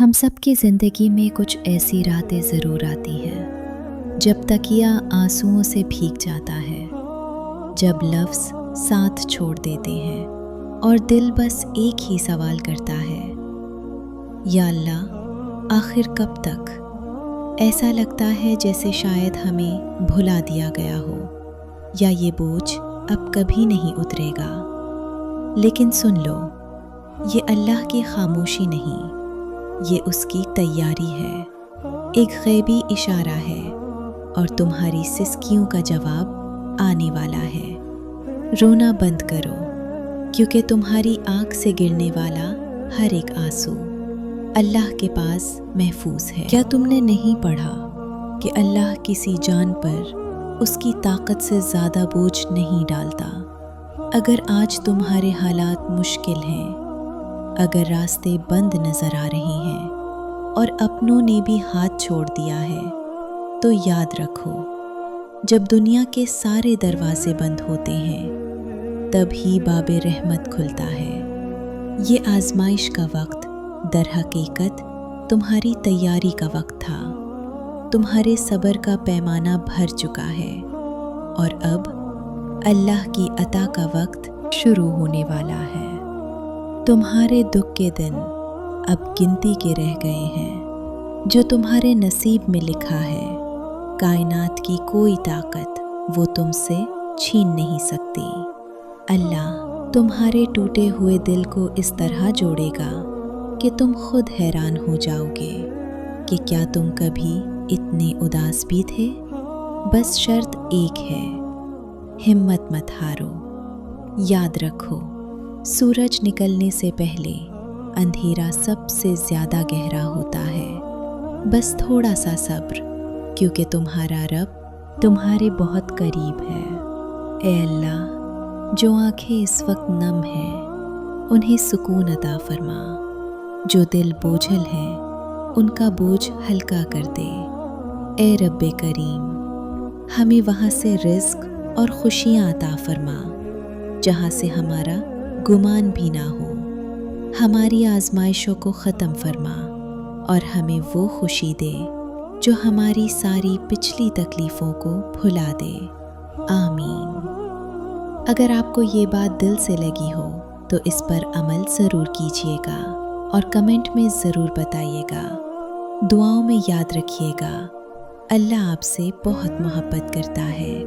ہم سب کی زندگی میں کچھ ایسی راتیں ضرور آتی ہیں جب تکیہ آنسوؤں سے بھیگ جاتا ہے، جب لفظ ساتھ چھوڑ دیتے ہیں اور دل بس ایک ہی سوال کرتا ہے، یا اللہ آخر کب تک؟ ایسا لگتا ہے جیسے شاید ہمیں بھلا دیا گیا ہو یا یہ بوجھ اب کبھی نہیں اترے گا۔ لیکن سن لو، یہ اللہ کی خاموشی نہیں، یہ اس کی تیاری ہے، ایک غیبی اشارہ ہے اور تمہاری سسکیوں کا جواب آنے والا ہے۔ رونا بند کرو، کیونکہ تمہاری آنکھ سے گرنے والا ہر ایک آنسو اللہ کے پاس محفوظ ہے۔ کیا تم نے نہیں پڑھا کہ اللہ کسی جان پر اس کی طاقت سے زیادہ بوجھ نہیں ڈالتا؟ اگر آج تمہارے حالات مشکل ہیں، اگر راستے بند نظر آ رہے ہیں اور اپنوں نے بھی ہاتھ چھوڑ دیا ہے، تو یاد رکھو، جب دنیا کے سارے دروازے بند ہوتے ہیں تب ہی باب رحمت کھلتا ہے۔ یہ آزمائش کا وقت در حقیقت تمہاری تیاری کا وقت تھا۔ تمہارے صبر کا پیمانہ بھر چکا ہے اور اب اللہ کی عطا کا وقت شروع ہونے والا ہے۔ تمہارے دکھ کے دن اب گنتی کے رہ گئے ہیں، جو تمہارے نصیب میں لکھا ہے کائنات کی کوئی طاقت وہ تم سے چھین نہیں سکتی۔ اللہ تمہارے ٹوٹے ہوئے دل کو اس طرح جوڑے گا کہ تم خود حیران ہو جاؤ گے کہ کیا تم کبھی اتنے اداس بھی تھے۔ بس شرط ایک ہے، ہمت مت ہارو۔ یاد رکھو، سورج نکلنے سے پہلے اندھیرا سب سے زیادہ گہرا ہوتا ہے۔ بس تھوڑا سا صبر، کیونکہ تمہارا رب تمہارے بہت قریب ہے۔ اے اللہ، جو آنکھیں اس وقت نم ہیں انہیں سکون عطا فرما، جو دل بوجھل ہیں ان کا بوجھ ہلکا کر دے۔ اے رب کریم، ہمیں وہاں سے رزق اور خوشیاں عطا فرما جہاں سے ہمارا گمان بھی نہ ہو۔ ہماری آزمائشوں کو ختم فرما اور ہمیں وہ خوشی دے جو ہماری ساری پچھلی تکلیفوں کو بھلا دے۔ آمین۔ اگر آپ کو یہ بات دل سے لگی ہو تو اس پر عمل ضرور کیجیے گا اور کمنٹ میں ضرور بتائیے گا۔ دعاؤں میں یاد رکھیے گا، اللہ آپ سے بہت محبت کرتا ہے۔